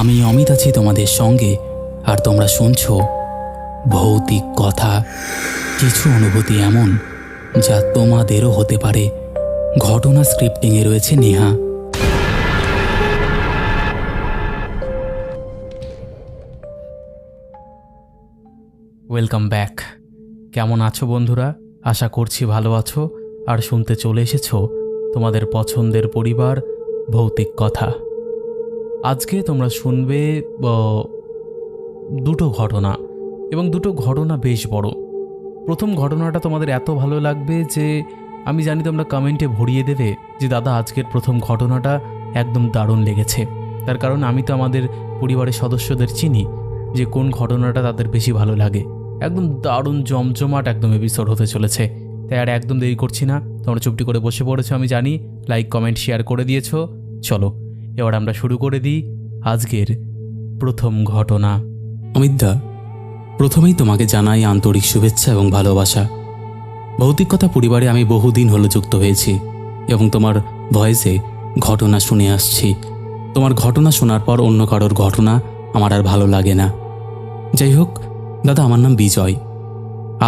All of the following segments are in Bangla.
আমি অমিত আছি তোমাদের সঙ্গে, আর তোমরা শুনছো ভৌতিক কথা। কিছু অনুভূতি এমন যা তোমাদেরও হতে পারে। ঘটনা স্ক্রিপ্টিংয়ে রয়েছে নেহা। Welcome back. কেমন আছো বন্ধুরা? আশা করছি ভালো আছো আর শুনতে চলে এসেছো তোমাদের পছন্দের পরিবার ভৌতিক কথা। আজকে তোমরা শুনবে দুটো ঘটনা, এবং দুটো ঘটনা বেশ বড়। প্রথম ঘটনাটা তোমাদের এত ভালো লাগবে যে আমি জানি তোমরা কমেন্টে ভরিয়ে দেবে যে দাদা আজকের প্রথম ঘটনাটা একদম দারুণ লেগেছে। তার কারণ আমি তো আমাদের পরিবারের সদস্যদের চিনি যে কোন ঘটনাটা তাদের বেশি ভালো লাগে। একদম দারুণ জমজমাট একদম এপিসোড হতে চলেছে, তাই আর একদম দেরি করছি না। তোমরা চুপটি করে বসে পড়েছো আমি জানি, লাইক কমেন্ট শেয়ার করে দিয়েছো। চলো এবার আমরা শুরু করে দিই আজকের প্রথম ঘটনা। অমিতদা, প্রথমেই তোমাকে জানাই আন্তরিক শুভেচ্ছা এবং ভালোবাসা। ভৌতিক কথা পরিবারে আমি বহুদিন হলো যুক্ত হয়েছি এবং তোমার ভয়েসে ঘটনা শুনে আসছি। তোমার ঘটনা শোনার পর অন্য কারোর ঘটনা আমার আর ভালো লাগে না। যাই হোক দাদা, আমার নাম বিজয়।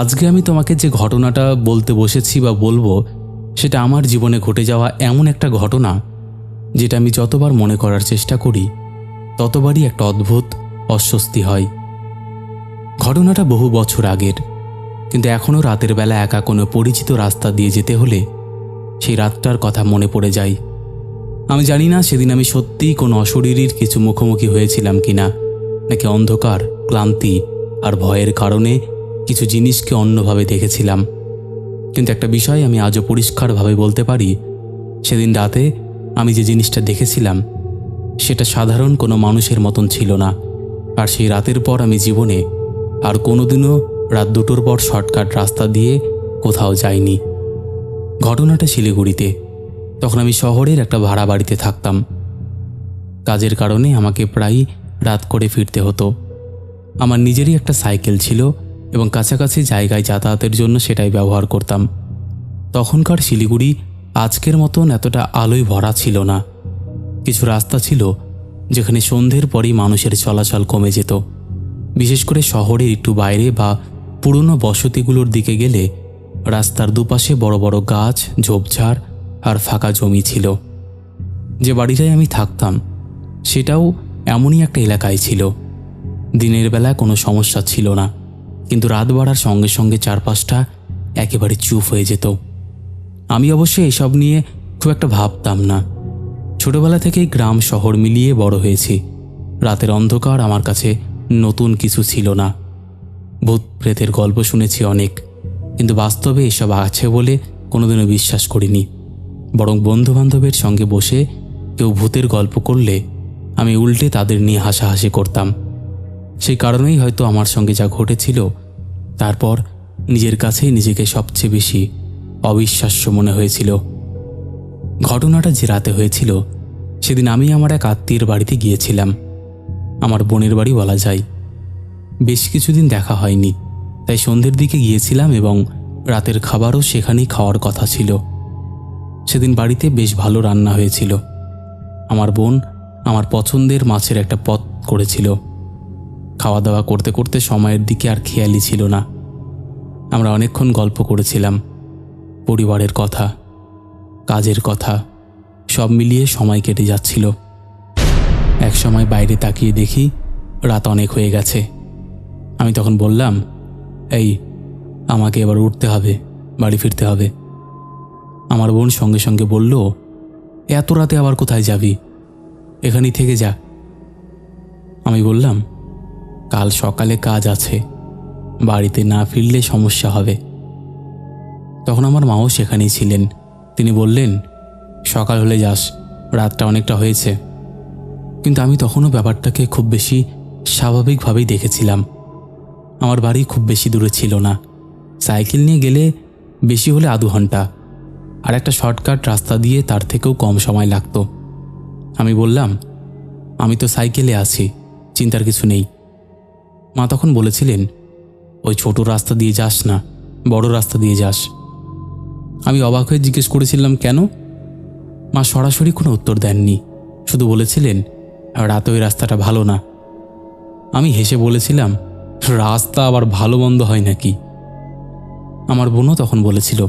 আজকে আমি তোমাকে যে ঘটনাটা বলতে বসেছি বা বলবো, সেটা আমার জীবনে ঘটে যাওয়া এমন একটা ঘটনা যেটা আমি যতবার মনে করার চেষ্টা করি ততবারই একটা অদ্ভুত অস্বস্তি হয়। ঘটনাটা বহু বছর আগের, কিন্তু এখনও রাতের বেলা একা কোনো পরিচিত রাস্তা দিয়ে যেতে হলে সেই রাতটার কথা মনে পড়ে যায়। আমি জানি না সেদিন আমি সত্যিই কোনো অশরীরীর কিছু মুখোমুখি হয়েছিলাম কিনা, নাকি অন্ধকার, ক্লান্তি আর ভয়ের কারণে কিছু জিনিসকে অন্যভাবে দেখেছিলাম। কিন্তু একটা বিষয় আমি আজও পরিষ্কারভাবে বলতে পারি, সেদিন রাতে আমি যে জিনিসটা দেখেছিলাম সেটা সাধারণ কোনো মানুষের মতন ছিল না। আর সেই রাতের পর আমি জীবনে আর কোনোদিনও রাত 2টোর পর শর্টকাট রাস্তা দিয়ে কোথাও যাইনি। ঘটনাটা শিলিগুড়িতে। তখন আমি শহরের একটা ভাড়া বাড়িতে থাকতাম। কাজের কারণে আমাকে প্রায়ই রাত করে ফিরতে হতো। আমার নিজেরই একটা সাইকেল ছিল এবং কাছাকাছি জায়গায় যাতায়াতের জন্য সেটাই ব্যবহার করতাম। তখনকার শিলিগুড়ি আজকের মতন এতটা আলোয় ভরা ছিল না। কিছু রাস্তা ছিল যেখানে সন্ধ্যের পরই মানুষের চলাচল কমে যেত। বিশেষ করে শহরের একটু বাইরে বা পুরনো বসতিগুলোর দিকে গেলে রাস্তার দুপাশে বড় বড় গাছ, ঝোপঝাড় আর ফাঁকা জমি ছিল। যে বাড়িটায় আমি থাকতাম সেটাও এমনই একটা এলাকায় ছিল। দিনের বেলা কোনো সমস্যা ছিল না, কিন্তু রাত বাড়ার সঙ্গে সঙ্গে চারপাশটা একেবারে চুপ হয়ে যেত। আমি অবশ্য এসব নিয়ে খুব একটা ভাবতাম না। ছোটবেলা থেকেই গ্রাম শহর মিলিয়ে বড় হয়েছি। রাতের অন্ধকার আমার কাছে নতুন কিছু ছিল না। ভূত প্রেতের গল্প শুনেছি অনেক, কিন্তু বাস্তবে এসব আছে বলে কোনোদিনও বিশ্বাস করিনি। বরং বন্ধুবান্ধবের সঙ্গে বসে কেউ ভূতের গল্প করলে আমি উল্টে তাদের নিয়ে হাসাহাসি করতাম। সেই কারণেই হয়তো আমার সঙ্গে যা ঘটেছিল তারপর নিজের কাছেই নিজেকে সবচেয়ে বেশি অবিশ্বাস্য মনে হয়েছিল। ঘটনাটা যে রাতে হয়েছিল সেদিন আমি আমার এক আত্মীয়ের বাড়িতে গিয়েছিলাম। আমার বোনের বাড়ি বলা যায়। বেশ কিছুদিন দেখা হয়নি, তাই সন্ধ্যের দিকে গিয়েছিলাম এবং রাতের খাবারও সেখানেই খাওয়ার কথা ছিল। সেদিন বাড়িতে বেশ ভালো রান্না হয়েছিল। আমার বোন আমার পছন্দের মাছের একটা পদ করেছিল। খাওয়া দাওয়া করতে করতে সময়ের দিকে আর খেয়ালই ছিল না। আমরা অনেকক্ষণ গল্প করেছিলাম, পরিবারের কথা, কাজের কথা, সব মিলিয়ে সময় কেটে যাচ্ছিল। এক সময় বাইরে তাকিয়ে দেখি রাত অনেক হয়ে গেছে। আমি তখন বললাম, এই আমাকে এবার উঠতে হবে, বাড়ি ফিরতে হবে। আমার বোন সঙ্গে সঙ্গে বলল, এত রাতে আবার কোথায় যাবি, এখানেই থেকে যা। আমি বললাম, কাল সকালে কাজ আছে, বাড়িতে না ফিরলে সমস্যা হবে। তখন আমার মাও সেখানেই ছিলেন। তিনি বললেন, সকাল হলে যাস, রাতটা অনেকটা হয়েছে। কিন্তু আমি তখনও ব্যাপারটাকে খুব বেশি স্বাভাবিকভাবেই দেখেছিলাম। আমার বাড়ি খুব বেশি দূরে ছিল না। সাইকেল নিয়ে গেলে বেশি হলে আধ ঘন্টা, আর একটা শর্টকাট রাস্তা দিয়ে তার থেকেও কম সময় লাগত। আমি বললাম, আমি তো সাইকেলে আছি, চিন্তার কিছু নেই। মা তখন বলেছিলেন, ওই ছোট রাস্তা দিয়ে যাস না, বড় রাস্তা দিয়ে যাস। আমি অবাক হয়ে জিজ্ঞেস করেছিলাম, কেন? মা সরাসরি কোনো উত্তর দেননি, শুধু বলেছিলেন, রাতে ওই রাস্তাটা ভালো না। আমি হেসে বলেছিলাম, রাস্তা আবার ভালো মন্দ হয় নাকি? আমার বোনও তখন বলেছিল,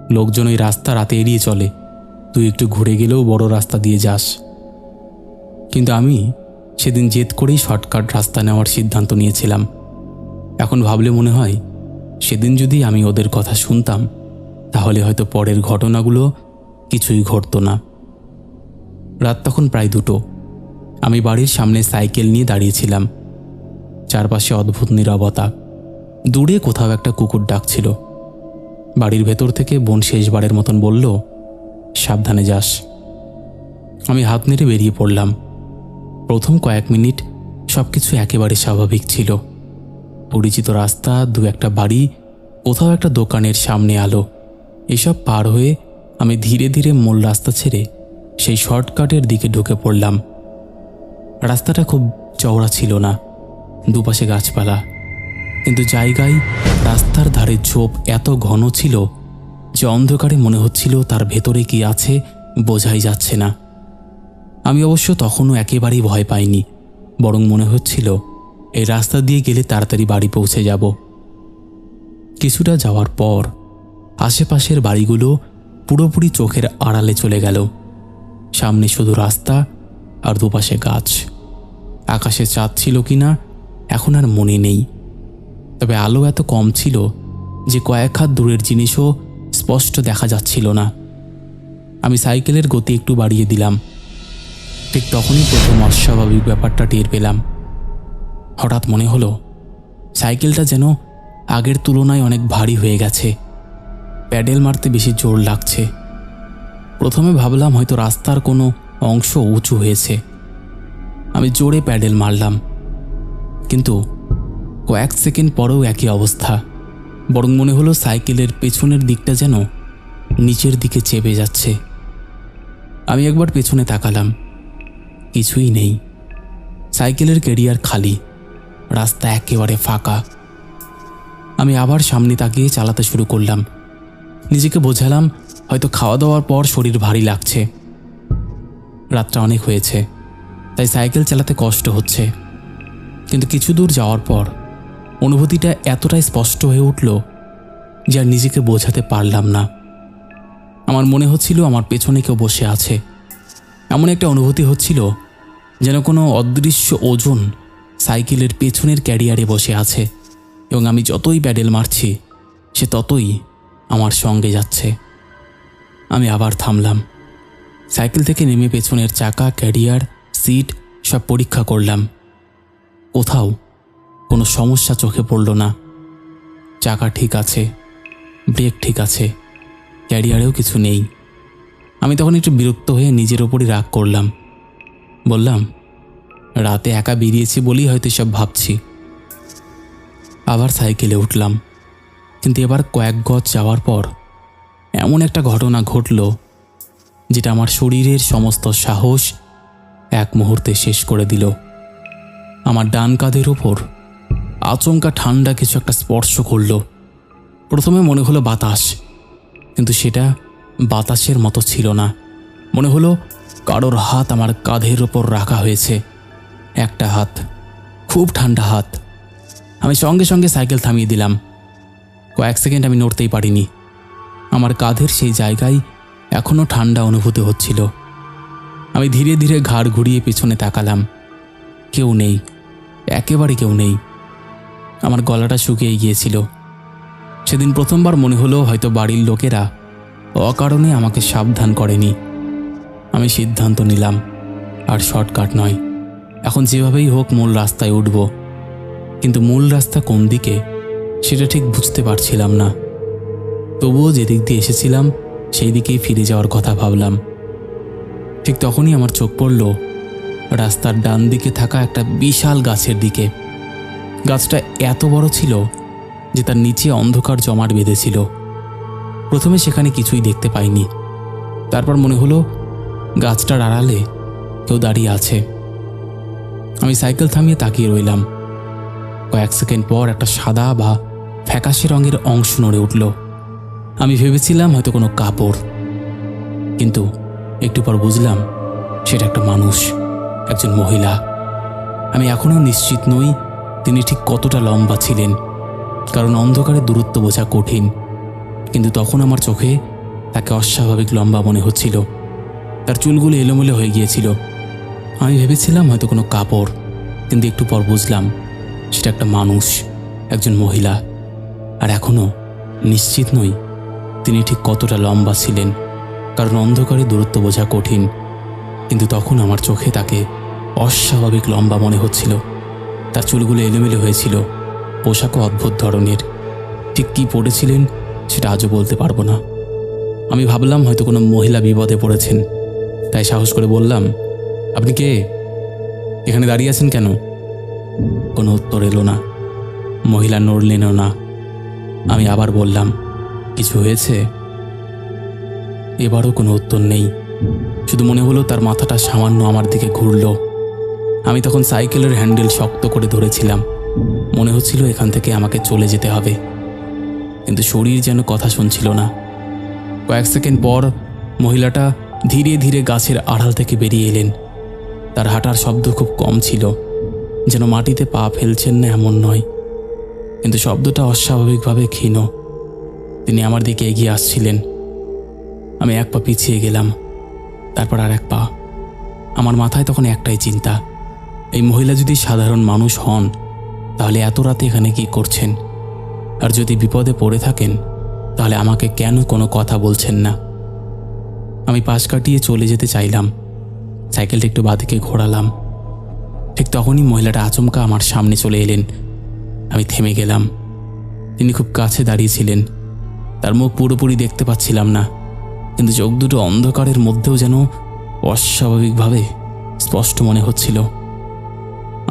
লোকজন ওই রাস্তা রাতে এড়িয়ে চলে, তুই একটু ঘুরে গেলেও বড় রাস্তা দিয়ে যাস। কিন্তু আমি সেদিন জেদ করেই শর্টকাট রাস্তা নেওয়ার সিদ্ধান্ত নিয়েছিলাম। এখন ভাবলে মনে হয়, সেদিন যদি আমি ওদের কথা শুনতাম তাহলে হয়তো পরের ঘটনাগুলো কিছুই ঘটতো না। রাত তখন প্রায় 2টো। আমি বাড়ির সামনে সাইকেল নিয়ে দাঁড়িয়েছিলাম। চারপাশে অদ্ভুত নীরবতা। দূরে কোথাও একটা কুকুর ডাকছিল। বাড়ির ভেতর থেকে বোন শেষবারের মতন বলল, সাবধানে যাস। আমি হাত নেড়ে বেরিয়ে পড়লাম। প্রথম কয়েক মিনিট সবকিছু একেবারে স্বাভাবিক ছিল। পরিচিত রাস্তা, 2-1টা বাড়ি, কোথাও একটা দোকানের সামনে আলো, এসব পার হয়ে আমি ধীরে ধীরে মূল রাস্তা ছেড়ে সেই শর্টকাটের দিকে ঢুকে পড়লাম। রাস্তাটা খুব চওড়া ছিল না, দুপাশে গাছপালা, কিন্তু জায়গায় রাস্তার ধারে ঝোপ এত ঘন ছিল যে অন্ধকারে মনে হচ্ছিল তার ভেতরে কি আছে বোঝাই যাচ্ছে না। আমি অবশ্য তখনও একেবারেই ভয় পাইনি, বরং মনে হচ্ছিল এই রাস্তা দিয়ে গেলে তাড়াতাড়ি বাড়ি পৌঁছে যাব। কিছুটা যাওয়ার পর আশেপাশের বাড়িগুলো পুরোপুরি চোখের আড়ালে চলে গেল। সামনে শুধু রাস্তা আর দুপাশে গাছ। আকাশে চাঁদ ছিল কিনা এখন আর মনে নেই, তবে আলো এত কম ছিল যে কয়েক হাত দূরের জিনিসও স্পষ্ট দেখা যাচ্ছিল না। আমি সাইকেলের গতি একটু বাড়িয়ে দিলাম। ঠিক তখনই প্রথম অস্বাভাবিক ব্যাপারটা টের পেলাম। হঠাৎ মনে হলো সাইকেলটা যেন আগের তুলনায় অনেক ভারী হয়ে গেছে। প্যাডেল মারতে বেশি জোর লাগছে। প্রথমে ভাবলাম হয়তো রাস্তার কোনো অংশ উঁচু হয়েছে। আমি জোরে প্যাডেল মারলাম, কিন্তু কয়েক সেকেন্ড পরেও একই অবস্থা। বরং মনে হলো সাইকেলের পেছনের দিকটা যেন নিচের দিকে চেপে যাচ্ছে। আমি একবার পেছনে তাকালাম, কিছুই নেই। সাইকেলের ক্যারিয়ার খালি, রাস্তা একেবারে ফাঁকা। আমি আবার সামনে তাকিয়ে চালাতে শুরু করলাম। নিজেকে বোঝালাম হয়তো খাওয়া দাওয়ার পর শরীর ভারী লাগছে। রাতটা অনেক হয়েছে, তাই সাইকেল চালাতে কষ্ট হচ্ছে। কিন্তু কিছু দূর যাওয়ার পর অনুভূতিটা এতটাই স্পষ্ট হয়ে উঠল যে আর নিজেকে বোঝাতে পারলাম না। আমার মনে হচ্ছিল আমার পেছনে কেউ বসে আছে। এমন একটা অনুভূতি হচ্ছিল যেন কোনো অদৃশ্য ওজন সাইকেলের পেছনের ক্যারিয়ারে বসে আছে, এবং আমি যতই প্যাডেল মারছি সে ততই আমার সঙ্গে যাচ্ছে। আমি আবার থামলাম। সাইকেল থেকে নেমে পেছনের চাকা, ক্যারিয়ার, সিট সব পরীক্ষা করলাম। কোথাও কোনো সমস্যা চোখে পড়ল না। চাকা ঠিক আছে, ব্রেক ঠিক আছে, ক্যারিয়ারেও কিছু নেই। আমি তখন একটু বিরক্ত হয়ে নিজের ওপরই রাগ করলাম। বললাম, রাতে একা বেরিয়েছি বলেই হয়তো সব ভাবছি। আবার সাইকেলে উঠলাম, কিন্তু এবার কয়েক গজ যাওয়ার পর এমন একটা ঘটনা ঘটল যেটা আমার শরীরের সমস্ত সাহস এক মুহূর্তে শেষ করে দিল। আমার ডান কাঁধের ওপর আচমকা ঠান্ডা কিছু একটা স্পর্শ করল। প্রথমে মনে হলো বাতাস, কিন্তু সেটা বাতাসের মতো ছিল না। মনে হলো কারোর হাত আমার কাঁধের ওপর রাখা হয়েছে। একটা হাত, খুব ঠান্ডা হাত। আমি সঙ্গে সঙ্গে সাইকেল থামিয়ে দিলাম। কয়েক সেকেন্ড আমি নড়তেই পারিনি। আমার কাঁধের সেই জায়গায় এখনও ঠান্ডা অনুভূতি হচ্ছিল। আমি ধীরে ধীরে ঘাড় ঘুরিয়ে পেছনে তাকালাম। কেউ নেই, একেবারে কেউ নেই। আমার গলাটা শুকিয়ে গিয়েছিল। সেদিন প্রথমবার মনে হলো হয়তো বাড়ির লোকেরা অকারণে আমাকে সাবধান করেনি। আমি সিদ্ধান্ত নিলাম আর শর্টকাট নয়, এখন যেভাবেই হোক মূল রাস্তায় উঠব। কিন্তু মূল রাস্তা কোন দিকে সেটা ঠিক বুঝতে পারছিলাম না। তবুও যেদিক দিয়ে এসেছিলাম সেই দিকেই ফিরে যাওয়ার কথা ভাবলাম। ঠিক তখনই আমার চোখ পড়ল রাস্তার ডান দিকে থাকা একটা বিশাল গাছের দিকে। গাছটা এত বড় ছিল যে তার নিচে অন্ধকার জমাট বেঁধেছিল। প্রথমে সেখানে কিছুই দেখতে পাইনি। তারপর মনে হলো গাছটার আড়ালে কেউ দাঁড়িয়ে আছে। আমি সাইকেল থামিয়ে তাকিয়ে রইলাম। কয়েক সেকেন্ড পর একটা সাদা বা ফ্যাকাশে রঙের অংশ নড়ে উঠল। আমি ভেবেছিলাম হয়তো কোনো কাপড়, কিন্তু একটু পর বুঝলাম সেটা একটা মানুষ। একজন মহিলা। আমি এখনও নিশ্চিত নই তিনি ঠিক কতটা লম্বা ছিলেন, কারণ অন্ধকারে দূরত্ব বোঝা কঠিন, কিন্তু তখন আমার চোখে তাকে অস্বাভাবিক লম্বা মনে হচ্ছিল। তার চুলগুলো এলোমেলো হয়ে গিয়েছিল। আমি ভেবেছিলাম হয়তো কোনো কাপড়, কিন্তু একটু পর বুঝলাম সেটা একটা মানুষ, একজন মহিলা। আর এখনও নিশ্চিত নই তিনি ঠিক কতটা লম্বা ছিলেন, কারণ অন্ধকারে দূরত্ব বোঝা কঠিন, কিন্তু তখন আমার চোখে তাকে অস্বাভাবিক লম্বা মনে হচ্ছিল। তার চুলগুলো এলোমেলো হয়েছিল, পোশাকও অদ্ভুত ধরনের। ঠিক কী পড়েছিলেন সেটা আজও বলতে পারবো না। আমি ভাবলাম হয়তো কোনো মহিলা বিপদে পড়েছেন, তাই সাহস করে বললাম, আপনি কে? এখানে দাঁড়িয়ে আছেন কেন? কোনো উত্তর এলো না, মহিলা নড়লেনও না। আমি আবার বললাম, কিছু হয়েছে? এবারও কোনো উত্তর নেই, শুধু মনে হলো তার মাথাটা সামান্য আমার দিকে ঘুরল। আমি তখন সাইকেলের হ্যান্ডেল শক্ত করে ধরেছিলাম, মনে হচ্ছিল এখান থেকে আমাকে চলে যেতে হবে, কিন্তু শরীর যেন কথা শুনছিল না। কয়েক সেকেন্ড পর মহিলাটা ধীরে ধীরে গাছের আড়াল থেকে বেরিয়ে এলেন। তার হাঁটার শব্দ খুব কম ছিল, যেন মাটিতে পা ফেলছেন না এমন নয়, কিন্তু শব্দটা অস্বাভাবিকভাবে ক্ষীণ। তিনি আমার দিকে এগিয়ে আসছিলেন। আমি এক পা পিছিয়ে গেলাম, তারপর আর এক পা। আমার মাথায় তখন একটাই চিন্তা, এই মহিলা যদি সাধারণ মানুষ হন তাহলে এত রাতে এখানে কি করছেন? আর যদি বিপদে পড়ে থাকেন তাহলে আমাকে কেন কোনো কথা বলছেন না? আমি পাশ কাটিয়ে চলে যেতে চাইলাম, সাইকেলটা একটু বাঁদিকে ঘোরালাম। ঠিক তখনই মহিলাটা আচমকা আমার সামনে চলে এলেন। আমি থেমে গেলাম। তিনি খুব কাছে দাঁড়িয়েছিলেন। তার মুখ পুরোপুরি দেখতে পাচ্ছিলাম না, কিন্তু চোখ দুটো অন্ধকারের মধ্যেও যেন অস্বাভাবিকভাবে স্পষ্ট মনে হচ্ছিল।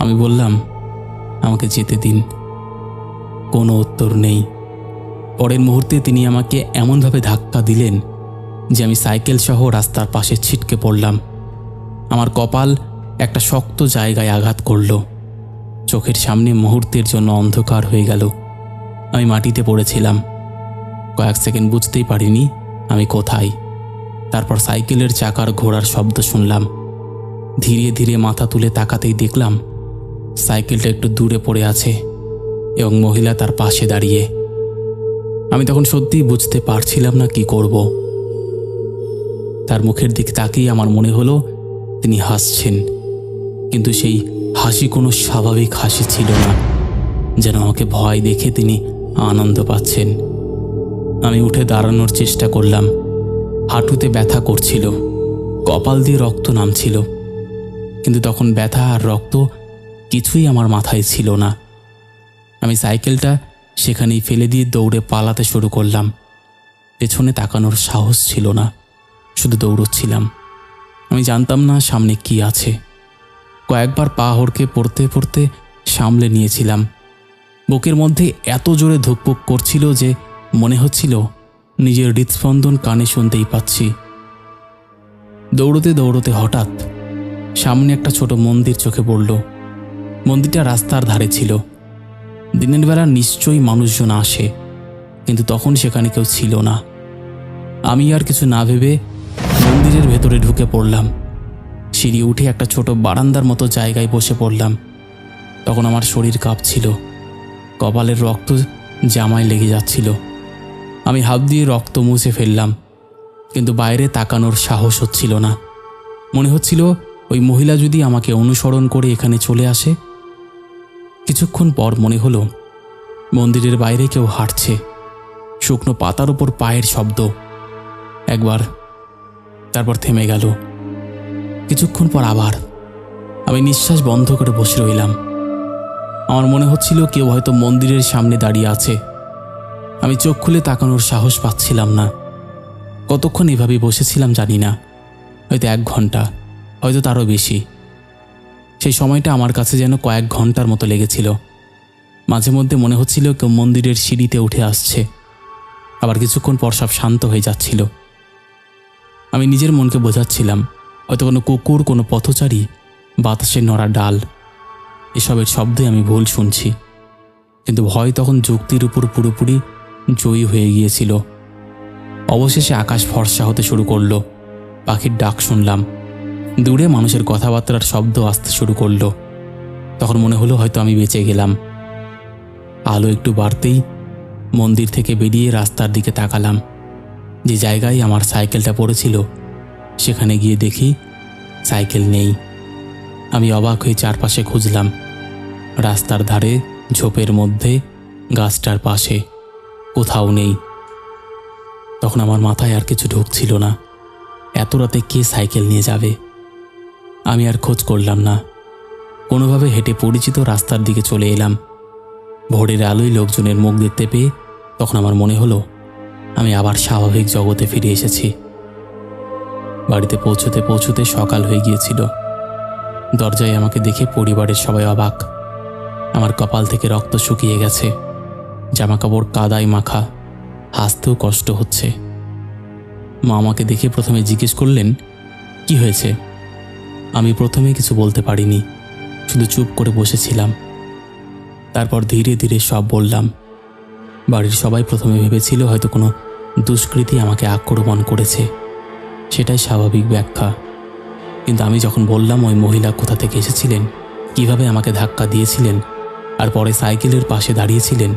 আমি বললাম, আমাকে যেতে দিন। কোনো উত্তর নেই। পরের মুহূর্তে তিনি আমাকে এমনভাবে ধাক্কা দিলেন যে আমি সাইকেল সহ রাস্তার পাশে ছিটকে পড়লাম। আমার কপাল একটা শক্ত জায়গায় আঘাত করল। চোখের সামনে মুহূর্তের জন্য অন্ধকার হয়ে গেল। আমি মাটিতে পড়েছিলাম। কয়েক সেকেন্ড বুঝতেই পারিনি আমি কোথায়। তারপর সাইকেলের চাকার ঘোড়ার শব্দ শুনলাম। ধীরে ধীরে মাথা তুলে তাকাতেই দেখলাম সাইকেলটা একটু দূরে পড়ে আছে এবং মহিলা তার পাশে দাঁড়িয়ে। আমি তখন সত্যিই বুঝতে পারছিলাম না কি করব। তার মুখের দিকে তাকিয়ে আমার মনে হলো তিনি হাসছেন, কিন্তু সেই হাসি কোনো স্বাভাবিক হাসি ছিল না, যেন আমাকে ভয় দেখে তিনি আনন্দ পাচ্ছেন। আমি উঠে দাঁড়ানোর চেষ্টা করলাম। হাঁটুতে ব্যথা করছিল, কপাল দিয়ে রক্ত নামছিল, কিন্তু তখন ব্যথা আর রক্ত কিছুই আমার মাথায় ছিল না। আমি সাইকেলটা সেখানেই ফেলে দিয়ে দৌড়ে পালাতে শুরু করলাম। পেছনে তাকানোর সাহস ছিল না, শুধু দৌড়চ্ছিলাম। আমি জানতাম না সামনে কি আছে। কয়েকবার পা হড়কে পড়তে পড়তে সামলে নিয়েছিলাম। বুকের মধ্যে এত জোরে ধুকপুক করছিল যে মনে হচ্ছিল নিজের হৃদস্পন্দন কানে শুনতেই পাচ্ছি। দৌড়তে দৌড়তে হঠাৎ সামনে একটা ছোট মন্দির চোখে পড়ল। মন্দিরটা রাস্তার ধারে ছিল। দিনের বেলা নিশ্চয়ই মানুষজন আসে, কিন্তু তখন সেখানে কেউ ছিল না। আমি আর কিছু না ভেবে মন্দিরের ভেতরে ঢুকে পড়লাম। সিঁড়ি উঠে একটা ছোট বারান্দার মতো জায়গায় বসে পড়লাম। তখন আমার শরীর কাঁপছিল, কপালের রক্ত জামায় লেগে যাচ্ছিল। আমি হাত দিয়ে রক্ত মুছে ফেললাম, কিন্তু বাইরে তাকানোর সাহস হচ্ছিল না। মনে হচ্ছিল ওই মহিলা যদি আমাকে অনুসরণ করে এখানে চলে আসে। কিছুক্ষণ পর মনে হলো মন্দিরের বাইরে কেউ হাঁটছে, শুকনো পাতার উপর পায়ের শব্দ। একবার, তারপর থেমে গেল। কিছুক্ষণ পর আবার। আমি নিঃশ্বাস বন্ধ করে বসে রইলাম। আমার মনে হচ্ছিল কেউ হয়তো মন্দিরের সামনে দাঁড়িয়ে আছে। আমি চোখ খুলে তাকানোর সাহস পাচ্ছিলাম না। কতক্ষণ এভাবে বসেছিলাম জানি না, হয়তো 1 ঘন্টা, হয়তো তারও বেশি। সেই সময়টা আমার কাছে যেন কয়েক ঘন্টার মতো লেগেছিল। মাঝে মধ্যে মনে হচ্ছিল কেউ মন্দিরের সিঁড়িতে উঠে আসছে, আবার কিছুক্ষণ পর সব শান্ত হয়ে যাচ্ছিল। আমি নিজের মনকে বোঝাচ্ছিলাম হয়তো কোনো কুকুর, কোনো পথচারী, বাতাসে নড়া ডাল, এসবের শব্দে আমি ভুল শুনছি। কিন্তু ভয় তখন যুক্তির উপর পুরোপুরি জয়ী হয়ে গিয়েছিল। অবশেষে আকাশ ফর্সা হতে শুরু করলো। পাখির ডাক শুনলাম, দূরে মানুষের কথাবার্তার শব্দ আসতে শুরু করলো। তখন মনে হলো হয়তো আমি বেঁচে গেলাম। আলো একটু বাড়তেই মন্দির থেকে বেরিয়ে রাস্তার দিকে তাকালাম। যে জায়গায় আমার সাইকেলটা পড়েছিল সেখানে গিয়ে দেখি সাইকেল নেই। আমি অবাক হয়ে চারপাশে খুঁজলাম, রাস্তার ধারে, ঝোপের মধ্যে, গাছটার পাশে, কোথাও নেই। তখন আমার মাথায় আর কিছু ঢুকছিল না। এত রাতে কে সাইকেল নিয়ে যাবে? আমি আর খোঁজ করলাম না, কোনোভাবে হেঁটে পরিচিত রাস্তার দিকে চলে এলাম। ভোরের আলোয় লোকজনের মুখ দেখতে পেয়ে তখন আমার মনে হলো আমি আবার স্বাভাবিক জগতে ফিরে এসেছি। বাড়িতে পৌঁছতে পৌঁছতে সকাল হয়ে গিয়েছিল। দরজায় আমাকে দেখে পরিবারের সবাই অবাক। আমার কপাল থেকে রক্ত শুকিয়ে গেছে, জামাকাপড় কাদায় মাখা, হাসতেও কষ্ট হচ্ছে। মা আমাকে দেখে প্রথমে জিজ্ঞেস করলেন, কি হয়েছে? আমি প্রথমে কিছু বলতে পারিনি, শুধু চুপ করে বসেছিলাম। তারপর ধীরে ধীরে সব বললাম। বাড়ির সবাই প্রথমে ভেবেছিল হয়তো কোনো দুষ্কৃতী আমাকে আক্রমণ করেছে, সেটাই স্বাভাবিক ব্যাখ্যা। কিন্তু আমি যখন বললাম ওই মহিলা কোথা থেকে এসেছিলেন, কিভাবে আমাকে ধাক্কা দিয়েছিলেন আর পরে সাইকেলের পাশে দাঁড়িয়েছিলেন,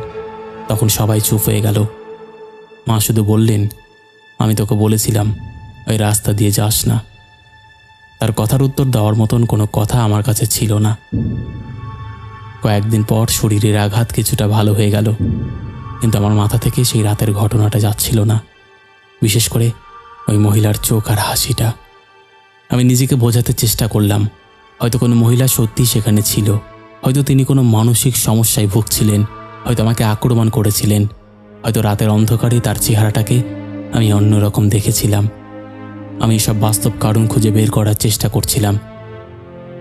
তখন সবাই চুপ হয়ে গেল। মা শুধু বললেন, আমি তোকে বলেছিলাম ওই রাস্তা দিয়ে যাস না। তার কথার উত্তর দেওয়ার মতন কোনো কথা আমার কাছে ছিল না। কয়েকদিন পর শরীরের আঘাত কিছুটা ভালো হয়ে গেল, কিন্তু আমার মাথা থেকে সেই রাতের ঘটনাটা যাচ্ছিল না। বিশেষ করে ওই মহিলার চোখ আর হাসিটা। আমি নিজেকে বোঝাতে চেষ্টা করলাম, হয়তো কোনো মহিলা সত্যিই সেখানে ছিল, হয়তো তিনি কোনো মানসিক সমস্যায় ভুগছিলেন, হয়তো আমাকে আক্রমণ করেছিলেন, হয়তো রাতের অন্ধকারে তার চেহারাটাকে আমি অন্যরকম দেখেছিলাম। আমি সব বাস্তব কারণ খুঁজে বের করার চেষ্টা করছিলাম।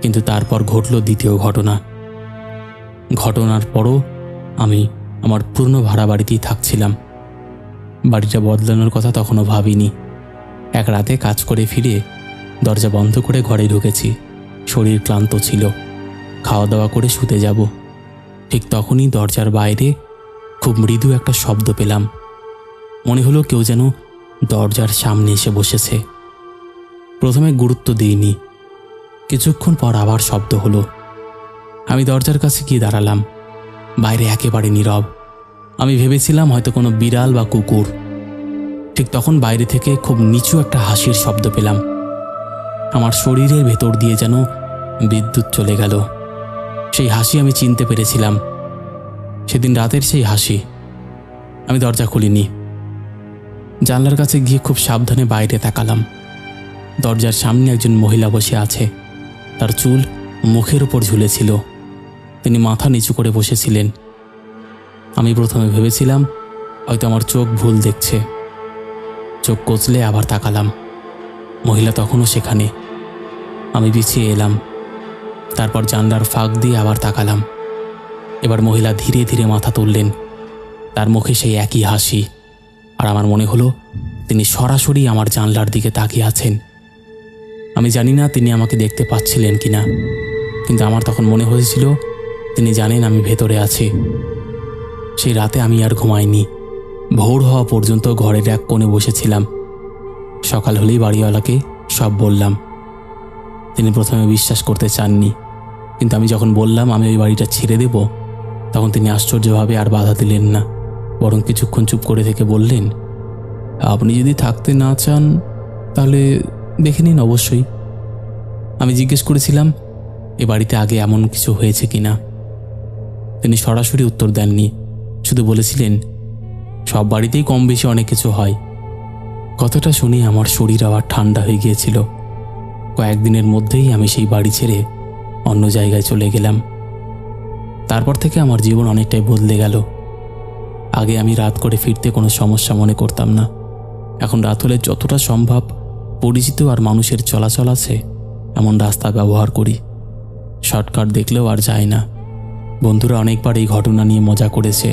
কিন্তু তারপর ঘটল দ্বিতীয় ঘটনা। ঘটনার পরও আমি আমার পুরনো ভাড়া বাড়িতেই থাকছিলাম। বাড়িটা বদলানোর কথা তখনও ভাবিনি। এক রাতে কাজ করে ফিরে দরজা বন্ধ করে ঘরে ঢুকেছি। শরীর ক্লান্ত ছিল, খাওয়া দাওয়া করে শুতে যাব। ঠিক তখনই দরজার বাইরে খুব মৃদু একটা শব্দ পেলাম। মনে হলো কেউ যেন দরজার সামনে এসে বসেছে। প্রথমে গুরুত্ব দিইনি, কিছুক্ষণ পর আবার শব্দ হলো। আমি দরজার কাছে গিয়ে দাঁড়ালাম। বাইরে একেবারে নীরব। আমি ভেবেছিলাম হয়তো কোনো বিড়াল বা কুকুর। ঠিক তখন বাইরে থেকে খুব নিচু একটা হাসির শব্দ পেলাম। আমার শরীরের ভেতর দিয়ে যেন বিদ্যুৎ চলে গেল। সেই হাসি আমি চিনতে পেরেছিলাম, সেদিন রাতের সেই হাসি। আমি দরজা খুলিনি, জানলার কাছে গিয়ে খুব সাবধানে বাইরে তাকালাম। দরজার সামনে একজন মহিলা বসে আছে। তার চুল মুখের ওপর ঝুলেছিল, তিনি মাথা নিচু করে বসেছিলেন। আমি প্রথমে ভেবেছিলাম হয়তো আমার চোখ ভুল দেখছে। চোখ কচলে আবার তাকালাম, মহিলা তখনও সেখানে। আমি পিছিয়ে এলাম, তারপর জানলার ফাঁক দিয়ে আবার তাকালাম। এবার মহিলা ধীরে ধীরে মাথা তুললেন। তার মুখে সেই একই হাসি, আর আমার মনে হলো তিনি সরাসরি আমার জানলার দিকে তাকিয়ে আছেন। আমি জানি না তিনি আমাকে দেখতে পাচ্ছিলেন কিনা, কিন্তু আমার তখন মনে হয়েছিল তিনি জানেন আমি ভেতরে আছি। সেই রাতে আমি আর ঘুমাইনি। ভোর হওয়া পর্যন্ত ঘরের এক কোণে বসেছিলাম। সকাল হলেই বাড়িওয়ালাকে সব বললাম। তিনি প্রথমে বিশ্বাস করতে চাননি, কিন্তু আমি যখন বললাম আমি ওই বাড়িটা ছেড়ে দেব, তখন তিনি আশ্চর্যভাবে আর বাধা দিলেন না, বরং কিছুক্ষণ চুপ করে থেকে বললেন, আপনি যদি থাকতে না চান তাহলে দেখে নিন অবশ্যই। আমি জিজ্ঞেস করেছিলাম এ বাড়িতে আগে এমন কিছু হয়েছে কিনা। তিনি সরাসরি উত্তর দেননি, শুধু বলেছিলেন সব বাড়িতেই কম বেশি অনেক কিছু হয়। কথাটা শুনে আমার শরীর আবার ঠান্ডা হয়ে গিয়েছিল। কয়েকদিনের মধ্যেই আমি সেই বাড়ি ছেড়ে অন্য জায়গায় চলে গেলাম। তারপর থেকে আমার জীবন অনেকটাই বদলে গেল। আগে আমি রাত করে ফিরতে কোনো সমস্যা মনে করতাম না। এখন রাত হলে যতটা সম্ভব পরিচিত আর মানুষের চলাচল আছে এমন রাস্তা ব্যবহার করি। শর্টকাট দেখলেও আর যায় না। বন্ধুরা অনেকবার এই ঘটনা নিয়ে মজা করেছে।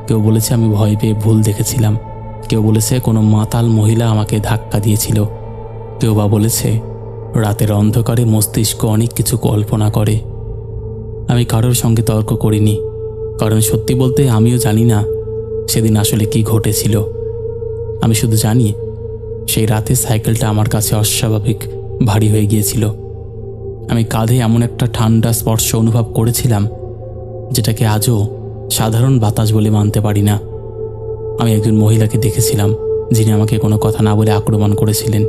কেউ বলেছে আমি ভয় পেয়ে ভুল দেখেছিলাম, কেউ বলেছে কোনো মাতাল মহিলা আমাকে ধাক্কা দিয়েছিল, কেউ বা বলেছে রাতের অন্ধকারে মস্তিষ্ক অনেক কিছু কল্পনা করে। আমি কারোর সঙ্গে তর্ক করিনি, কারণ সত্যি বলতে আমিও জানি না সেদিন আসলে কি ঘটেছিল। আমি শুধু জানি সেই রাতে সাইকেলটা আমার কাছে অস্বাভাবিক ভারী হয়ে গিয়েছিল। আমি কাঁধে এমন একটা ঠান্ডা স্পর্শ অনুভব করেছিলাম যেটাকে আজও সাধারণ বাতাস বলে মানতে পারি না। আমি একজন মহিলাকে দেখেছিলাম যিনি আমাকে কোনো কথা না বলে আক্রমণ করেছিলেন।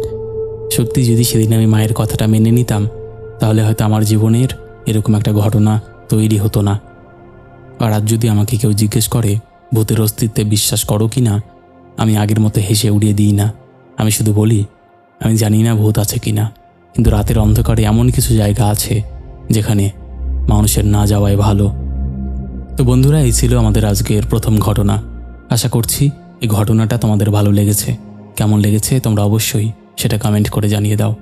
সত্যি যদি সেদিন আমি মায়ের কথাটা মেনে নিতাম তাহলে হয়তো আমার জীবনের এরকম একটা ঘটনা তৈরি হতো না। আর আজ যদি আমাকে কেউ জিজ্ঞেস করে ভূতের অস্তিত্বে বিশ্বাস করো কি না, আমি আগের মতো হেসে উড়িয়ে দিই না। আমি শুধু বলি আমি জানি না ভূত আছে কি না, কিন্তু রাতের অন্ধকারে এমন কিছু জায়গা আছে যেখানে মানুষের না যাওয়াই ভালো। তো বন্ধুরা, এই ছিল আমাদের আজকের প্রথম ঘটনা। আশা করছি এই ঘটনাটা তোমাদের ভালো লেগেছে। কেমন লেগেছে তোমরা অবশ্যই সেটা কমেন্ট করে জানিয়ে দাও।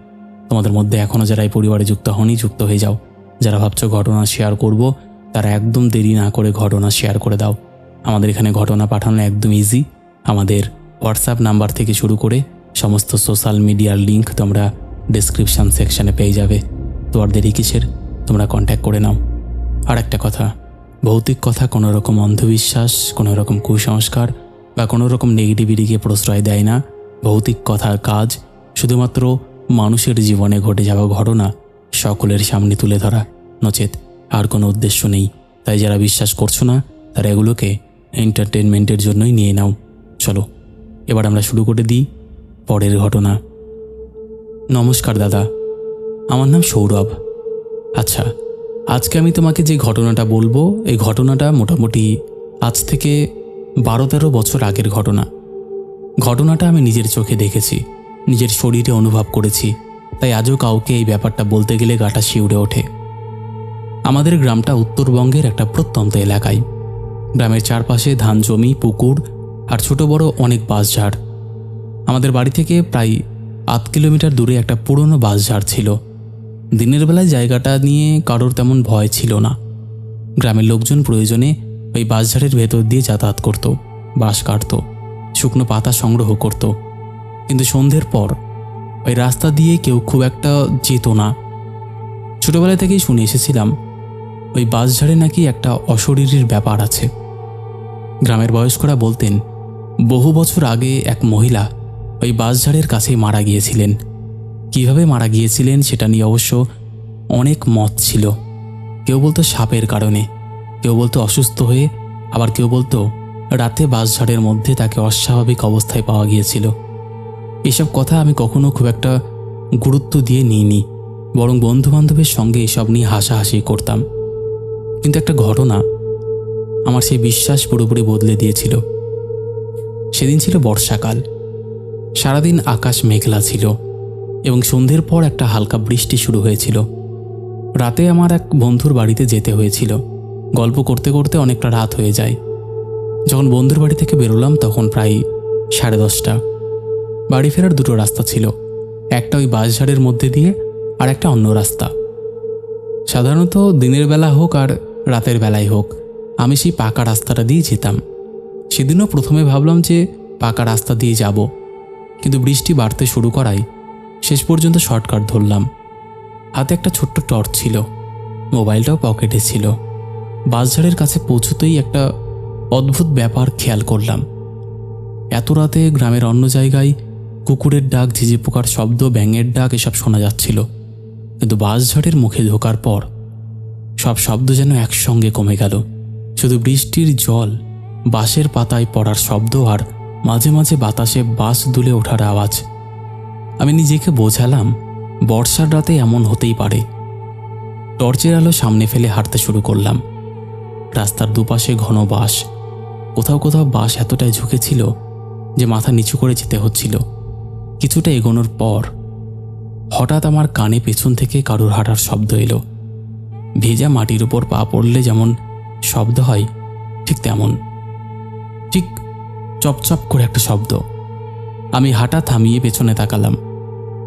তোমাদের মধ্যে এখনও যারা এই পরিবারে যুক্ত হয়নি, যুক্ত হয়ে যাও। যারা ভাবছো ঘটনা শেয়ার করব, তারা একদম দেরি না করে ঘটনা শেয়ার করে দাও। আমাদের এখানে ঘটনা পাঠানো একদম ইজি। আমাদের হোয়াটসঅ্যাপ নাম্বার থেকে শুরু করে সমস্ত সোশ্যাল মিডিয়ার লিঙ্ক তোমরা ডেসক্রিপশান সেকশানে পেয়ে যাবে। তো আর দেরি কিসের, তোমরা কন্ট্যাক্ট করে নাও। আর একটা কথা, ভৌতিক কথা কোনো রকম অন্ধবিশ্বাস, কোনো রকম কুসংস্কার বা কোনো রকম নেগেটিভিটিকে প্রশ্রয় দেয় না। ভৌতিক কথার কাজ শুধুমাত্র মানুষের জীবনে ঘটে যাওয়া ঘটনা সকলের সামনে তুলে ধরা, নচেত আর কোনো উদ্দেশ্য নেই। তাই যারা বিশ্বাস করছো না তারা এগুলোকে এন্টারটেনমেন্টের জন্যই নিয়ে নাও। চলো এবার আমরা শুরু করে দিই পরের ঘটনা। নমস্কার দাদা, আমার নাম সৌরভ। আচ্ছা, আজকে আমি তোমাকে যে ঘটনাটা বলবো, এই ঘটনাটা মোটামুটি আজ থেকে 12-13 বছর আগের ঘটনা। ঘটনাটা আমি নিজের চোখে দেখেছি, নিজের শরীরে অনুভব করেছি, তাই আজও কাউকে এই ব্যাপারটা বলতে গেলে গাটা শিউরে ওঠে। আমাদের গ্রামটা উত্তরবঙ্গের একটা প্রত্যন্ত এলাকায়। গ্রামের চারপাশে ধান জমি, পুকুর আর ছোট বড় অনেক বাঁশঝাড়। আমাদের বাড়ি থেকে প্রায় 8 কিলোমিটার দূরে একটা পুরনো বাঁশঝাড় ছিল। দিনের বেলায় জায়গাটা নিয়ে কারোর তেমন ভয় ছিল না। গ্রামের লোকজন প্রয়োজনে ওই বাঁশঝাড়ের ভেতর দিয়ে যাতায়াত করত, বাঁশ কাটত, শুকনো পাতা সংগ্রহ করত। কিন্তু সন্ধ্যের পর ওই রাস্তা দিয়ে কেউ খুব একটা যেত না। ছোটবেলা থেকেই শুনে এসেছিলাম ওই বাঁশঝাড়ে নাকি একটা অশরীরীর ব্যাপার আছে। গ্রামের বয়স্করা বলতেন বহু বছর আগে এক মহিলা ওই বাঁশঝাড়ের কাছেই মারা গিয়েছিলেন। কিভাবে মারা গিয়েছিলেন সেটা নিয়ে অবশ্য অনেক মত ছিল। কেউ বলতো সাপের কারণে, কেউ বলতো অসুস্থ হয়ে, আবার কেউ বলতো রাতে বাঁশঝাড়ের মধ্যে তাকে অস্বাভাবিক অবস্থায় পাওয়া গিয়েছিল। এসব কথা আমি কখনো খুব একটা গুরুত্ব দিয়ে নিইনি, বরং বন্ধুবান্ধবের সঙ্গে এসব নিয়ে হাসাহাসি করতাম। কিন্তু একটা ঘটনা আমার সেই বিশ্বাস পুরোপুরি বদলে দিয়েছিল। সেদিন ছিল বর্ষাকাল। সারাদিন আকাশ মেঘলা ছিল এবং সন্ধ্যের পর একটা হালকা বৃষ্টি শুরু হয়েছিল। রাতে আমার এক বন্ধুর বাড়িতে যেতে হয়েছিল। গল্প করতে করতে অনেকটা রাত হয়ে যায়। যখন বন্ধুর বাড়ি থেকে বেরোলাম তখন প্রায় 10:30। বাড়ি ফেরার দুটো রাস্তা ছিল, একটা ওই বাঁশঝাড়ের মধ্যে দিয়ে আর একটা অন্য রাস্তা। সাধারণত দিনের বেলা হোক আর রাতের বেলায় হোক আমি সেই পাকা রাস্তাটা দিয়ে যেতাম। সেদিনও প্রথমে ভাবলাম যে পাকা রাস্তা দিয়ে যাব, কিন্তু বৃষ্টি বাড়তে শুরু করায় শেষ পর্যন্ত শর্টকাট ধরলাম। হাতে একটা ছোট্ট টর্চ ছিল, মোবাইলটাও পকেটে ছিল। বাঁশঝাড়ের কাছে পৌঁছতেই একটা অদ্ভুত ব্যাপার খেয়াল করলাম। এত রাতে গ্রামের অন্য জায়গায় কুকুরের ডাক, ঝিঝি পোকার শব্দ, ব্যাঙের ডাক এসব শোনা যাচ্ছিল, কিন্তু বাঁশঝাড়ের মুখে ঢোকার পর সব শব্দ যেন একসঙ্গে কমে গেল। শুধু বৃষ্টির জল, বাঁশের পাতায় পড়ার শব্দ আর মাঝে মাঝে বাতাসে বাঁশ দুলে ওঠার আওয়াজ। আমি নিজেকে বোঝালাম বর্ষার রাতে এমন হতেই পারে। টর্চের আলো সামনে ফেলে হাঁটতে শুরু করলাম। রাস্তার দুপাশে ঘন বাঁশ, কোথাও কোথাও বাঁশ এতটাই ঝুঁকেছিল যে মাথা নিচু করে যেতে হচ্ছিল। কিছুটা এগোনোর পর হঠাৎ আমার কানে পেছন থেকে কারুর হাঁটার শব্দ এলো। ভেজা মাটির উপর পা পড়লে যেমন শব্দ হয় ঠিক তেমন, ঠিক চপচপ করে একটা শব্দ। আমি হাঁটা থামিয়ে পেছনে তাকালাম।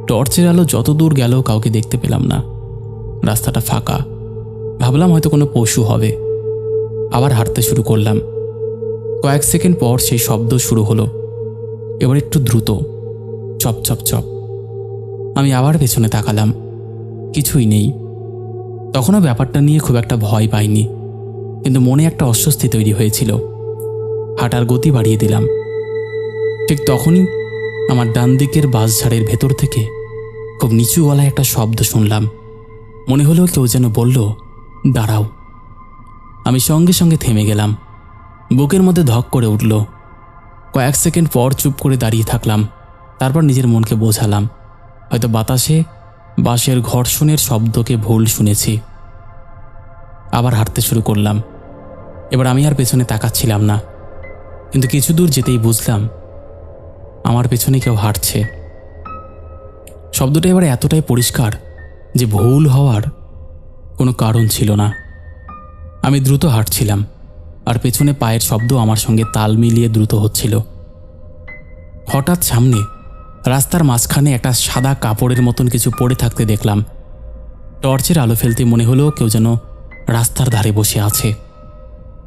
টর্চের আলো যত দূর গেল কাউকে দেখতে পেলাম না। রাস্তাটা ফাঁকা। ভাবলাম হয়তো কোনো পশু হবে। আবার হাঁটতে শুরু করলাম। কয়েক সেকেন্ড পর সেই শব্দ শুরু হলো, এবার একটু দ্রুত, চপ চপ চপ। আমি আবার পেছনে তাকালাম, কিছুই নেই। তখনও ব্যাপারটা নিয়ে খুব একটা ভয় পাইনি, কিন্তু মনে একটা অস্বস্তি তৈরি হয়েছিল। হাঁটার গতি বাড়িয়ে দিলাম। ঠিক তখনই আমার ডান দিকের বাঁশঝাড়ের ভেতর থেকে খুব নিচু গলায় একটা শব্দ শুনলাম। মনে হলো কেউ যেন বলল, দাঁড়াও। আমি সঙ্গে সঙ্গে থেমে গেলাম। বুকের মধ্যে ধক করে উঠল। কয়েক সেকেন্ড পর চুপ করে দাঁড়িয়ে থাকলাম। তারপর নিজের মনকে বোঝালাম, হয়তো বাতাসে বাঁশের ঘর্ষণের শব্দকে ভুল শুনেছি। আবার হাঁটতে শুরু করলাম। এবার আমি আর পেছনে তাকাচ্ছিলাম না, কিন্তু কিছু দূর যেতেই বুঝলাম আমার পেছনে কেউ হাঁটছে। শব্দটা এবার এতটাই পরিষ্কার যে ভুল হওয়ার কোনো কারণ ছিল না। আমি দ্রুত হাঁটছিলাম, আর পেছনে পায়ের শব্দ আমার সঙ্গে তাল মিলিয়ে দ্রুত হচ্ছিল। হঠাৎ সামনে রাস্তার মাঝখানে একটা সাদা কাপড়ের মতন কিছু পড়ে থাকতে দেখলাম। টর্চের আলো ফেলতে মনে হলো কেউ যেন রাস্তার ধারে বসে আছে।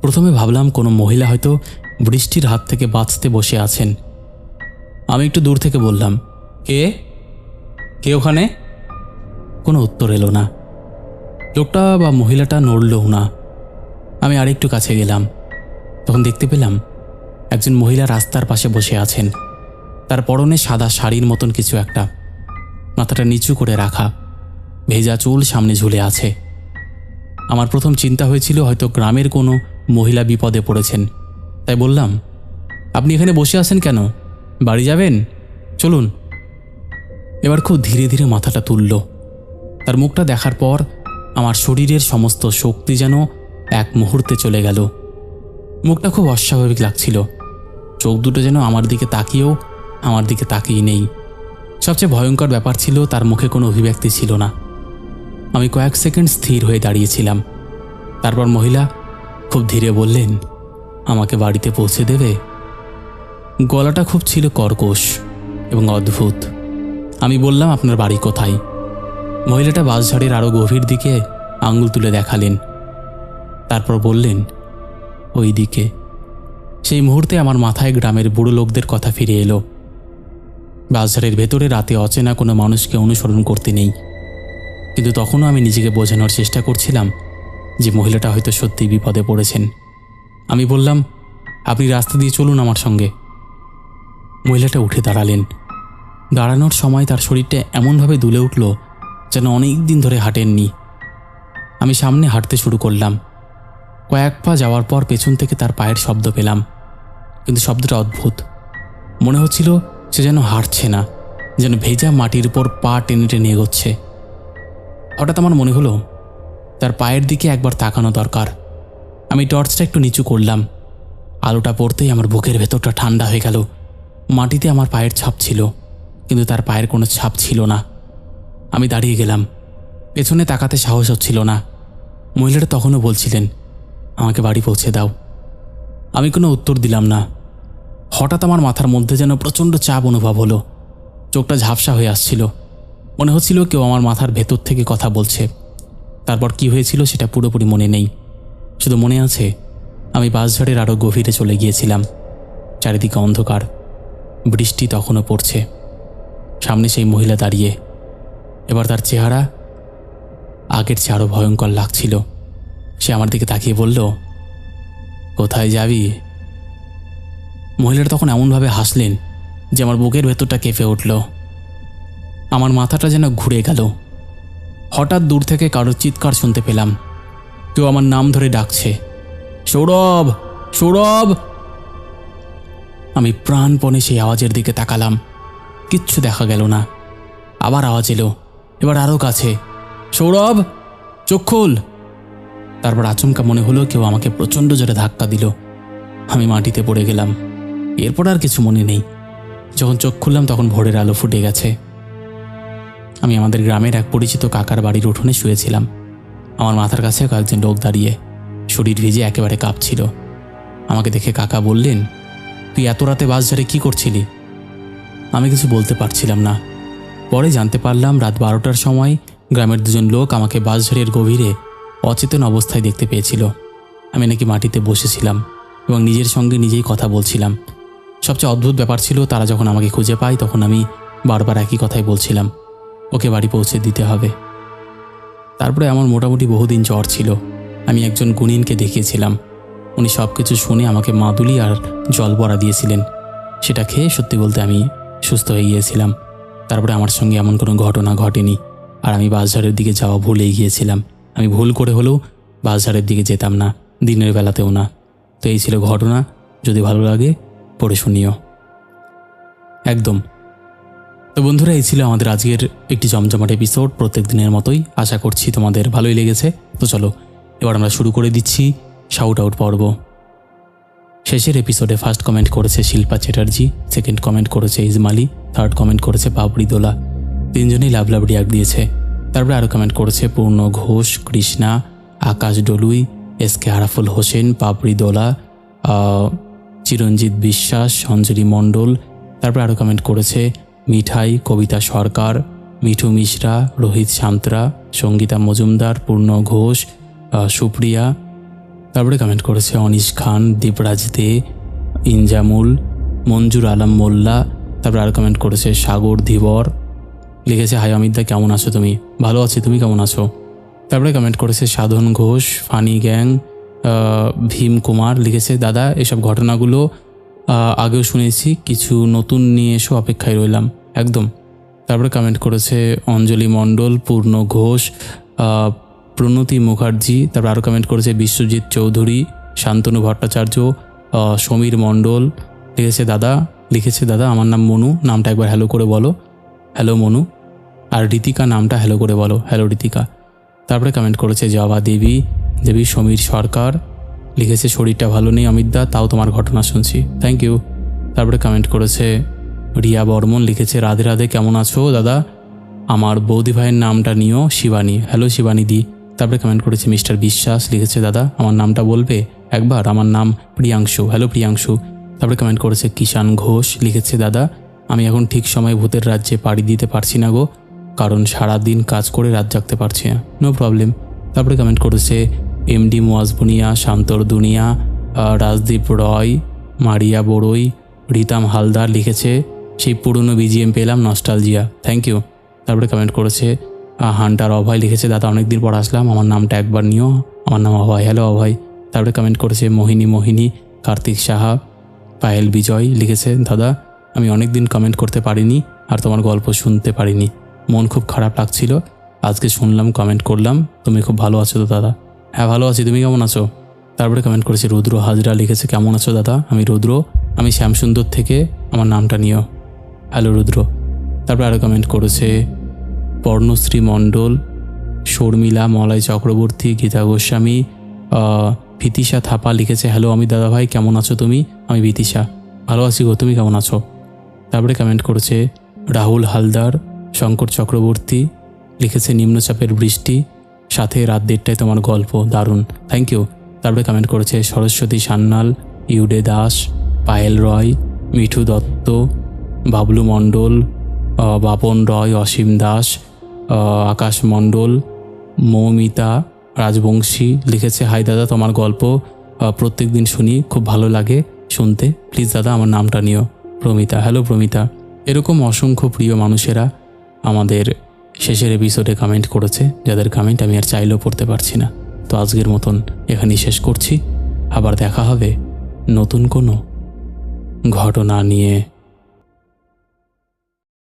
প্রথমে ভাবলাম কোনো মহিলা হয়তো বৃষ্টির হাত থেকে বাঁচতে বসে আছেন। আমি একটু দূর থেকে বললাম, কে কে ওখানে? কোনো উত্তর এলো না। লোকটা বা মহিলাটা নড়লও না। আমি আরেকটু কাছে গেলাম। তখন দেখতে পেলাম একজন মহিলা রাস্তার পাশে বসে আছেন। তার পরনে সাদা শাড়ির মতন কিছু একটা, মাথাটা নিচু করে রাখা, ভেজা চুল সামনে ঝুলে আছে। আমার প্রথম চিন্তা হয়েছিল হয়তো গ্রামের কোনো মহিলা বিপদে পড়েছেন। তাই বললাম, আপনি এখানে বসে আছেন কেন? বাড়ি যাবেন? চলুন। এবার খুব ধীরে ধীরে মাথাটা তুলল। তার মুখটা দেখার পর আমার শরীরের সমস্ত শক্তি যেন এক মুহূর্তে চলে গেল। মুখটা খুব অস্বাভাবিক লাগছিল। চোখ দুটো যেন আমার দিকে তাকিয়েও আমার দিকে তাকিয়ে নেই। সবচেয়ে ভয়ঙ্কর ব্যাপার ছিল তার মুখে কোনো অভিব্যক্তি ছিল না। আমি কয়েক সেকেন্ড স্থির হয়ে দাঁড়িয়েছিলাম। তারপর মহিলা খুব ধীরে বললেন, আমাকে বাড়িতে পৌঁছে দেবে? গলাটা খুব ছিল কর্কশ এবং অদ্ভুত। আমি বললাম, আপনার বাড়ি কোথায়? মহিলাটা বাঁশঝাড়ের আরও গভীর দিকে আঙুল তুলে দেখালেন। তারপর বললেন, ওই দিকে। সেই মুহূর্তে আমার মাথায় গ্রামের বুড়ো লোকদের কথা ফিরে এলো। বাঁশঝাড়ের ভেতরে রাতে অচেনা কোনো মানুষকে অনুসরণ করতে নেই। কিন্তু তখনও আমি নিজেকে বোঝানোর চেষ্টা করছিলাম যে মহিলাটা হয়তো সত্যি বিপদে পড়েছেন। আমি বললাম, আপনি রাস্তা দিয়ে চলুন আমার সঙ্গে। মহিলাটা উঠে দাঁড়ালেন। দাঁড়ানোর সময় তার শরীরটা এমনভাবে দুলে উঠল যেন অনেক দিন ধরে হাঁটেননি। আমি সামনে হাঁটতে শুরু করলাম। কয়েক পা যাওয়ার পর পেছন থেকে তার পায়ের শব্দ পেলাম, কিন্তু শব্দটা অদ্ভুত। মনে হচ্ছিল সে যেন হাঁটছে না, যেন ভেজা মাটির উপর পা টেনে টেনে এগোচ্ছে। হঠাৎ আমার মনে হলো তার পায়ের দিকে একবার তাকানো দরকার। আমি টর্চটা একটু নিচু করলাম। আলোটা পড়তেই আমার বুকের ভেতরটা ঠান্ডা হয়ে গেল। মাটিতে আমার পায়ের ছাপ ছিল, কিন্তু তার পায়ের কোনো ছাপ ছিল না। আমি দাঁড়িয়ে গেলাম। পেছনে তাকাতে সাহস হচ্ছিল না। মহিলাটা তখনও বলছিলেন, আমাকে বাড়ি পৌঁছে দাও। আমি কোনো উত্তর দিলাম না। হঠাৎ আমার মাথার মধ্যে যেন প্রচণ্ড চাপ অনুভব হলো। চোখটা ঝাপসা হয়ে আসছিল। মনে হচ্ছিল কেউ আমার মাথার ভেতর থেকে কথা বলছে। তারপর কি হয়েছিল সেটা পুরোপুরি মনে নেই। শুধু মনে আছে আমি বাঁশঝাড়ের আরও গভীরে চলে গিয়েছিলাম। চারিদিকে অন্ধকার, বৃষ্টি তখনও পড়ছে। সামনে সেই মহিলা দাঁড়িয়ে। এবার তার চেহারা আগের চেয়ে আরও ভয়ঙ্কর লাগছিল। সে আমার দিকে তাকিয়ে বলল, কোথায় যাবি? মহিলাটা তখন এমনভাবে হাসলেন যে আমার বুকের ভেতরটা কেঁপে উঠল। আমার মাথাটা যেন ঘুরে গেল। হঠাৎ দূর থেকে কারোর চিৎকার শুনতে পেলাম। কেউ আমার নাম ধরে ডাকছে, সৌরভ, সৌরভ। আমি প্রাণপণে সেই আওয়াজের দিকে তাকালাম। কিচ্ছু দেখা গেল না। আবার আওয়াজ এলো, এবার আরও কাছে, সৌরভ, চোখ খোল। তারপর আচমকা মনে হলো কেউ আমাকে প্রচণ্ড জোরে ধাক্কা দিল। আমি মাটিতে পড়ে গেলাম। এরপর আর কিছু মনে নেই। যখন চোখ খুললাম তখন ভোরের আলো ফুটে গেছে। আমি আমাদের গ্রামের এক পরিচিত কাকার বাড়ির উঠোনে শুয়েছিলাম। আমার মাথার কাছে কয়েকজন লোক দাঁড়িয়ে, শরীর ভিজে একেবারে কাঁপছিল। আমাকে দেখে কাকা বললেন, তুই এত রাতে বাঁশঝাড়ে কী করছিলি? আমি কিছু বলতে পারছিলাম না। পরে জানতে পারলাম রাত 12টার সময় গ্রামের দুজন লোক আমাকে বাঁশঝাড়ের গভীরে অচেতন অবস্থায় দেখতে পেয়েছিল। আমি নাকি মাটিতে বসেছিলাম এবং নিজের সঙ্গে নিজেই কথা বলছিলাম। সবচেয়ে অদ্ভুত ব্যাপার ছিল, তারা যখন আমাকে খুঁজে পায় তখন আমি বারবার একই কথাই বলছিলাম, ওকে বাড়ি পৌঁছে দিতে হবে। তারপরে আমার মোটামুটি বহুদিন জ্বর ছিল। আমি একজন গুণিনকে দেখিয়েছিলাম। উনি সব কিছু শুনে আমাকে মাদুলি আর জল বড়া দিয়েছিলেন। সেটা খেয়ে সত্যি বলতে আমি সুস্থ হয়ে গিয়েছিলাম। তারপরে আমার সঙ্গে এমন কোনো ঘটনা ঘটেনি। আর আমি বাসঝাড়ের দিকে যাওয়া ভুলেই গিয়েছিলাম। আমি ভুল করে হলেও বাসঝাড়ের দিকে যেতাম না, দিনের বেলাতেও না। তো এই ছিল ঘটনা। যদি ভালো লাগে পড়ে শুনিও। একদম। তো বন্ধুরা, এই ছিল আমাদের আজকের একটি জমজমাট এপিসোড, প্রত্যেক দিনের মতোই। আশা করছি তোমাদের ভালোই লেগেছে। তো চলো এবার আমরা শুরু করে দিচ্ছি শাউট আউট পর্ব। শেষের এপিসোডে ফার্স্ট কমেন্ট করেছে শিল্পা চ্যাটার্জি, সেকেন্ড কমেন্ট করেছে ইজমালি, থার্ড কমেন্ট করেছে পাপড়ি দোলা। তিনজনেই লাভ লাভ রিয়াক্ট দিয়েছে। তারপরে আরও কমেন্ট করেছে পূর্ণ ঘোষ, কৃষ্ণা, আকাশ ডলুই, এসকে আরাফুল হোসেন, পাপড়ি দোলা, চিরঞ্জিত বিশ্বাস, অঞ্জলি মণ্ডল। তারপরে আরও কমেন্ট করেছে মিঠাই, কবিতা সরকার, মিঠু মিশ্রা, রোহিত সান্ত্রা, সঙ্গীতা মজুমদার, পূর্ণ ঘোষ, সুপ্রিয়া। তারপরে কমেন্ট করেছে অনিশ খান, দীপরাজ দে, ইনজামুল, মঞ্জুর আলম মোল্লা। তারপরে আর কমেন্ট করেছে সাগর ধীবর, লিখেছে হাই অমিতদা, কেমন আছো তুমি? ভালো আছি, তুমি কেমন আছো? তারপরে কমেন্ট করেছে সাধন ঘোষ, ফানি গ্যাং, ভীম কুমার, লিখেছে দাদা এসব ঘটনাগুলো আগেও শুনেছি, কিছু নতুন নিয়ে এসো, অপেক্ষায় রইলাম। একদম। তারপরে কমেন্ট করেছে অঞ্জলি মণ্ডল, পূর্ণ ঘোষ, প্রণতি মুখার্জি। তারপর আরও কমেন্ট করেছে বিশ্বজিৎ চৌধুরী, শান্তনু ভট্টাচার্য, সমীর মণ্ডল। লিখেছে দাদা আমার নাম মনু, নামটা একবার হ্যালো করে বলো। হ্যালো মনু। আর ঋতিকা নামটা হ্যালো করে বলো। হ্যালো ঋতিকা। তারপরে কমেন্ট করেছে জবা দেবী, সমীর সরকার, লিখেছে শরীরটা ভালো নেই অমিতদা, তাও তোমার ঘটনা শুনছি, থ্যাংক ইউ। তারপরে কমেন্ট করেছে রিয়া বর্মন, লিখেছে রাধে রাধে, কেমন আছো দাদা? আমার বৌদি ভাইয়ের নামটা নিও, শিবানী। হ্যালো শিবানী দি। তারপরে কমেন্ট করেছে মিস্টার বিশ্বাস, লিখেছে দাদা আমার নামটা বলবে একবার, আমার নাম প্রিয়াংশু। হ্যালো প্রিয়াংশু। তারপরে কমেন্ট করেছে কিষান ঘোষ, লিখেছে দাদা আমি এখন ঠিক সময়ে ভূতের রাজ্যে পাড়ি দিতে পারছি না গো, কারণ সারা দিন কাজ করে রাত জাগতে পারছি না। No problem. তারপরে কমেন্ট করেছে এমডি মোয়াজবুনিয়া, শান্তর দুনিয়া, রাজদীপ রয়, মারিয়া বড়ই, রিতাম হালদার, লিখেছে সেই পুরনো বিজিএম পেলাম, নস্টালজিয়া, থ্যাংক ইউ। তারপরে কমেন্ট করেছে হান্টার অভয়, লিখেছে দাদা অনেকদিন পর আসলাম, আমার নামটা একবার নিও, আমার নাম অভয়। হ্যালো অভয়। তারপরে কমেন্ট করেছে মোহিনী, কার্তিক সাহা, পায়েল বিজয়, লিখেছে দাদা আমি অনেকদিন কমেন্ট করতে পারিনি আর তোমার গল্প শুনতে পারিনি, মন খুব খারাপ লাগছিল, আজকে শুনলাম, কমেন্ট করলাম। তুমি খুব ভালো আছো তো দাদা? হ্যাঁ ভালো আছি, তুমি কেমন আছো? তারপরে কমেন্ট করেছে রুদ্র হাজরা, লিখেছে কেমন আছো দাদা? আমি রুদ্র, আমি শ্যামসুন্দর থেকে, আমার নামটা নিও। হ্যালো রুদ্র। তারপরে আরও কমেন্ট করেছে পর্ণশ্রী মণ্ডল, শর্মিলা, মলয় চক্রবর্তী, গীতা গোস্বামী, ভীতিশা থাপা, লিখেছে হ্যালো আমি দাদা ভাই, কেমন আছো তুমি? আমি ভীতিশা, ভালো আছি গো, তুমি কেমন আছো? তারপরে কমেন্ট করেছে রাহুল হালদার, শঙ্কর চক্রবর্তী, লিখেছে নিম্নচাপের বৃষ্টি, সাথে রাত 1:30টায় তোমার গল্প, দারুণ, থ্যাংক ইউ। তারপরে কমেন্ট করেছে সরস্বতী সান্যাল, ইউডে দাস, পায়েল রয়, মিঠু দত্ত, বাবলু মণ্ডল, বাপন রয়, অসীম দাস, আকাশ মণ্ডল, মৌমিতা রাজবংশী, লিখেছে হাই দাদা তোমার গল্প প্রত্যেক দিন শুনি, খুব ভালো লাগে শুনতে, প্লিজ দাদা আমার নামটা নিও। প্রমিতা। হ্যালো প্রমিতা। এরকম অসংখ্য প্রিয় মানুষেরা আমাদের শেষের এপিসোডে কমেন্ট করেছে, যাদের কমেন্ট আমি আর চাইলেও পড়তে পারছি না। তো আজকের মতন এখানেই শেষ করছি, আবার দেখা হবে নতুন কোনো ঘটনা নিয়ে।